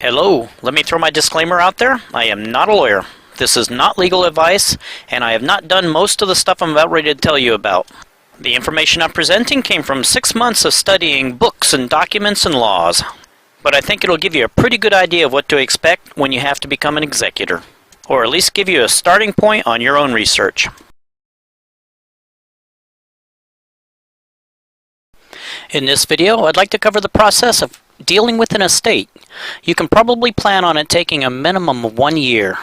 Hello, let me throw my disclaimer out there. I am not a lawyer. This is not legal advice, and I have not done most of the stuff I'm about ready to tell you about. The information I'm presenting came from 6 months of studying books and documents and laws. But I think it'll give you a pretty good idea of what to expect when you have to become an executor. Or at least give you a starting point on your own research. In this video, I'd like to cover the process of dealing with an estate. You can probably plan on it taking a minimum of 1 year.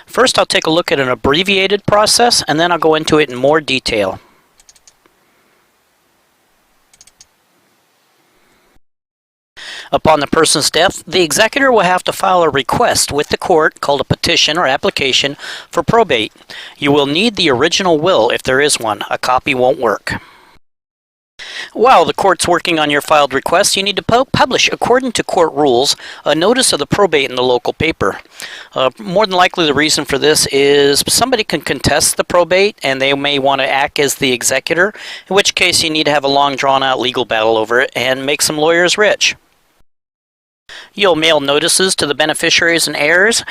First, I'll take a look at an abbreviated process, and then I'll go into it in more detail. Upon the person's death, the executor will have to file a request with the court called a petition or application for probate. You will need the original will if there is one. A copy won't work. While the court's working on your filed request, you need to publish, according to court rules, a notice of the probate in the local paper. More than likely the reason for this is somebody can contest the probate and they may want to act as the executor, in which case you need to have a long drawn-out legal battle over it and make some lawyers rich. You'll mail notices to the beneficiaries and heirs,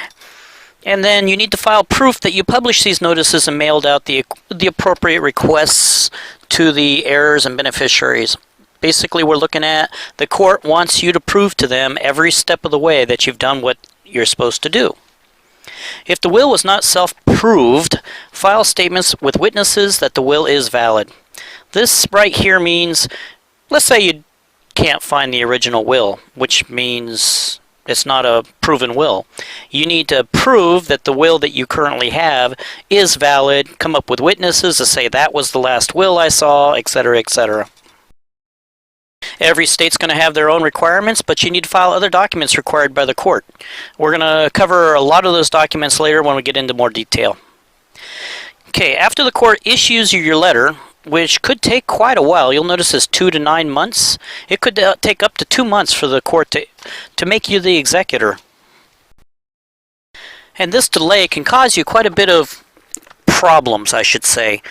and then you need to file proof that you published these notices and mailed out the appropriate requests to the heirs and beneficiaries. Basically, we're looking at the court wants you to prove to them every step of the way that you've done what you're supposed to do. If the will was not self-proved, file statements with witnesses that the will is valid. This right here means, let's say you can't find the original will, which means it's not a proven will. You need to prove that the will that you currently have is valid, come up with witnesses to say that was the last will I saw, etc., etc. Every state's going to have their own requirements, but you need to file other documents required by the court. We're going to cover a lot of those documents later when we get into more detail. Okay, after the court issues you your letter, which could take quite a while. You'll notice it's 2 to 9 months. It could take up to 2 months for the court to make you the executor. And this delay can cause you quite a bit of problems, I should say,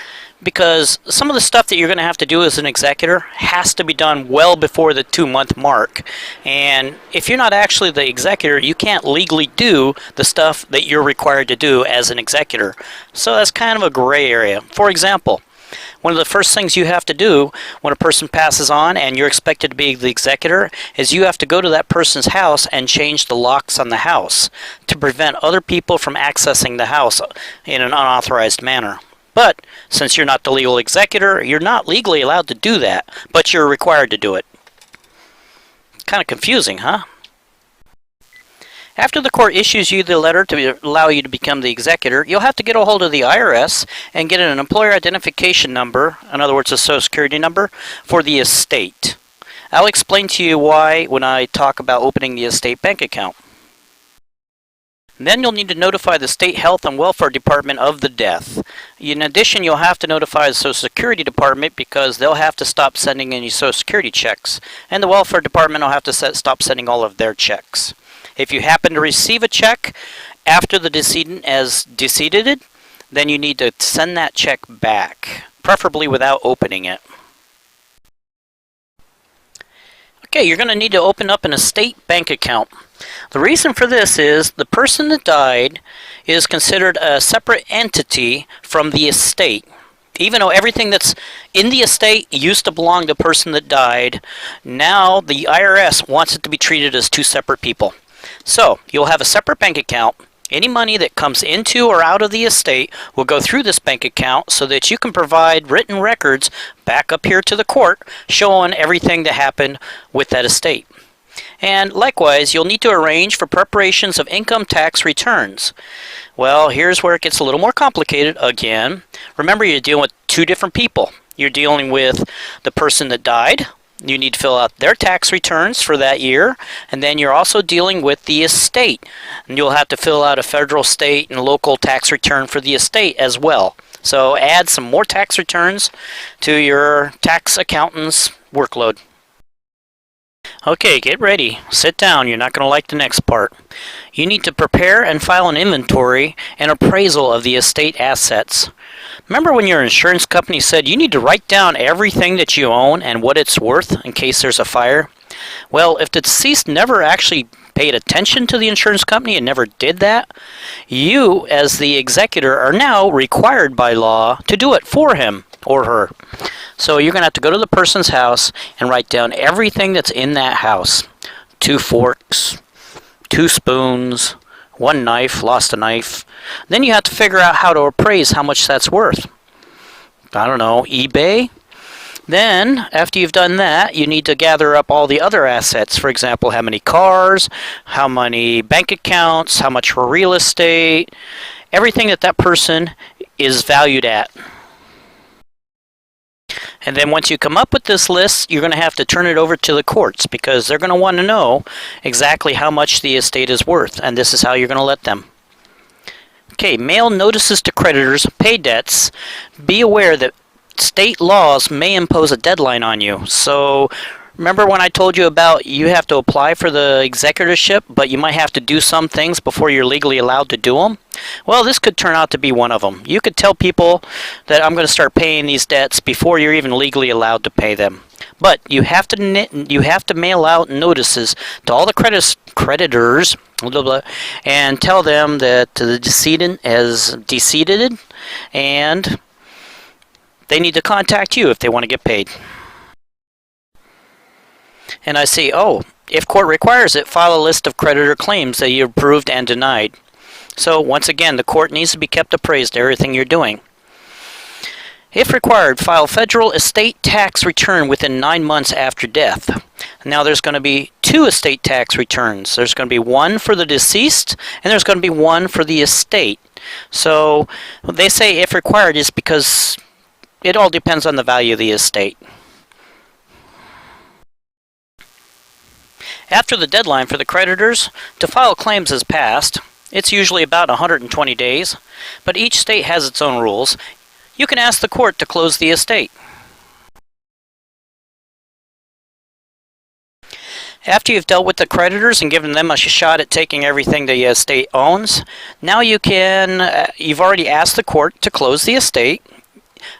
because some of the stuff that you're going to have to do as an executor has to be done well before the 2-month mark. And if you're not actually the executor, you can't legally do the stuff that you're required to do as an executor. So that's kind of a gray area. For example, one of the first things you have to do when a person passes on and you're expected to be the executor is you have to go to that person's house and change the locks on the house to prevent other people from accessing the house in an unauthorized manner. But since you're not the legal executor, you're not legally allowed to do that, but you're required to do it. Kind of confusing, huh? After the court issues you the letter to allow you to become the executor, you'll have to get a hold of the IRS and get an employer identification number, in other words a social security number, for the estate. I'll explain to you why when I talk about opening the estate bank account. Then you'll need to notify the State Health and Welfare Department of the death. In addition, you'll have to notify the Social Security Department because they'll have to stop sending any Social Security checks, and the Welfare Department will have to stop sending all of their checks. If you happen to receive a check after the decedent has deceased, then you need to send that check back, preferably without opening it. Okay, you're going to need to open up an estate bank account. The reason for this is the person that died is considered a separate entity from the estate. Even though everything that's in the estate used to belong to the person that died, now the IRS wants it to be treated as two separate people. So, you'll have a separate bank account. Any money that comes into or out of the estate will go through this bank account so that you can provide written records back up here to the court showing everything that happened with that estate. And likewise, you'll need to arrange for preparations of income tax returns. Well, here's where it gets a little more complicated again. Remember, you're dealing with two different people. You're dealing with the person that died. You need to fill out their tax returns for that year, and then you're also dealing with the estate. And you'll have to fill out a federal, state, and local tax return for the estate as well. So add some more tax returns to your tax accountant's workload. Okay, get ready. Sit down. You're not going to like the next part. You need to prepare and file an inventory and appraisal of the estate assets. Remember when your insurance company said you need to write down everything that you own and what it's worth in case there's a fire? Well, if the deceased never actually paid attention to the insurance company and never did that, you, as the executor, are now required by law to do it for him or her. So you're going to have to go to the person's house and write down everything that's in that house. 2 forks, 2 spoons, 1 knife, lost a knife. Then you have to figure out how to appraise how much that's worth. I don't know, eBay? Then, after you've done that, you need to gather up all the other assets. For example, how many cars, how many bank accounts, how much for real estate, everything that that person is valued at. And then once you come up with this list, you're going to have to turn it over to the courts because they're going to want to know exactly how much the estate is worth, and this is how you're going to let them. Okay, mail notices to creditors, pay debts. Be aware that state laws may impose a deadline on you. So remember when I told you about you have to apply for the executorship, but you might have to do some things before you're legally allowed to do them? Well, this could turn out to be one of them. You could tell people that I'm going to start paying these debts before you're even legally allowed to pay them. But you have to mail out notices to all the creditors, blah, blah, blah, and tell them that the decedent has deceded and they need to contact you if they want to get paid. And I see, if court requires it, file a list of creditor claims that you approved and denied. So once again, the court needs to be kept appraised of everything you're doing. If required, file federal estate tax return within 9 months after death. Now there's going to be 2 estate tax returns. There's going to be one for the deceased and there's going to be one for the estate. So they say if required is because it all depends on the value of the estate. After the deadline for the creditors to file claims has passed, it's usually about 120 days, but each state has its own rules. You can ask the court to close the estate. After you've dealt with the creditors and given them a shot at taking everything the estate owns, now you've already asked the court to close the estate.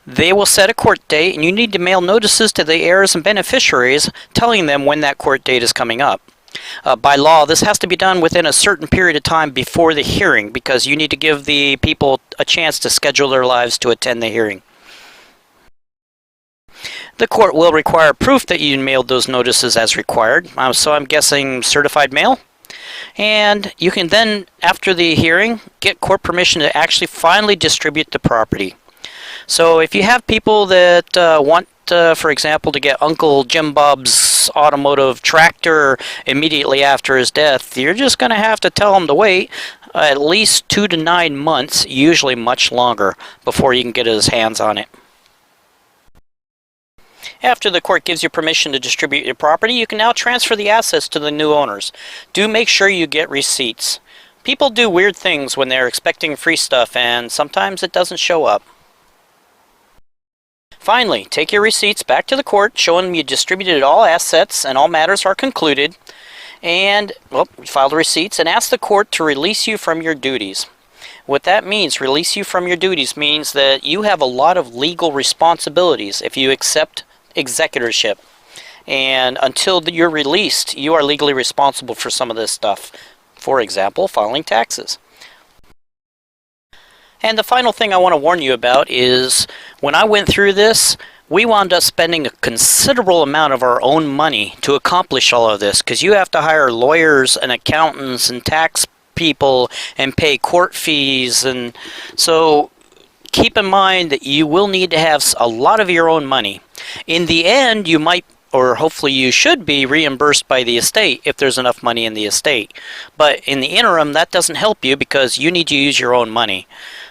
They will set a court date, and you need to mail notices to the heirs and beneficiaries telling them when that court date is coming up. By law, this has to be done within a certain period of time before the hearing because you need to give the people a chance to schedule their lives to attend the hearing. The court will require proof that you mailed those notices as required, so I'm guessing certified mail. And you can then, after the hearing, get court permission to actually finally distribute the property. So if you have people that want, for example, to get Uncle Jim Bob's automotive tractor immediately after his death, you're just going to have to tell them to wait at least 2 to 9 months, usually much longer, before you can get his hands on it. After the court gives you permission to distribute your property, you can now transfer the assets to the new owners. Do make sure you get receipts. People do weird things when they're expecting free stuff, and sometimes it doesn't show up. Finally, take your receipts back to the court, showing them you distributed all assets and all matters are concluded, and file the receipts and ask the court to release you from your duties. What that means, release you from your duties, means that you have a lot of legal responsibilities if you accept executorship. And until you're released, you are legally responsible for some of this stuff. For example, filing taxes. And the final thing I want to warn you about is when I went through this, we wound up spending a considerable amount of our own money to accomplish all of this because you have to hire lawyers and accountants and tax people and pay court fees. And so keep in mind that you will need to have a lot of your own money. In the end, you might, or hopefully you should be reimbursed by the estate if there's enough money in the estate. But in the interim, that doesn't help you because you need to use your own money.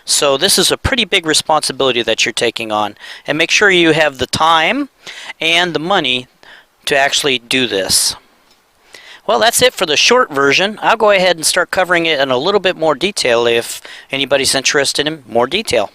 So this is a pretty big responsibility that you're taking on. And make sure you have the time and the money to actually do this. Well, that's it for the short version. I'll go ahead and start covering it in a little bit more detail if anybody's interested in more detail.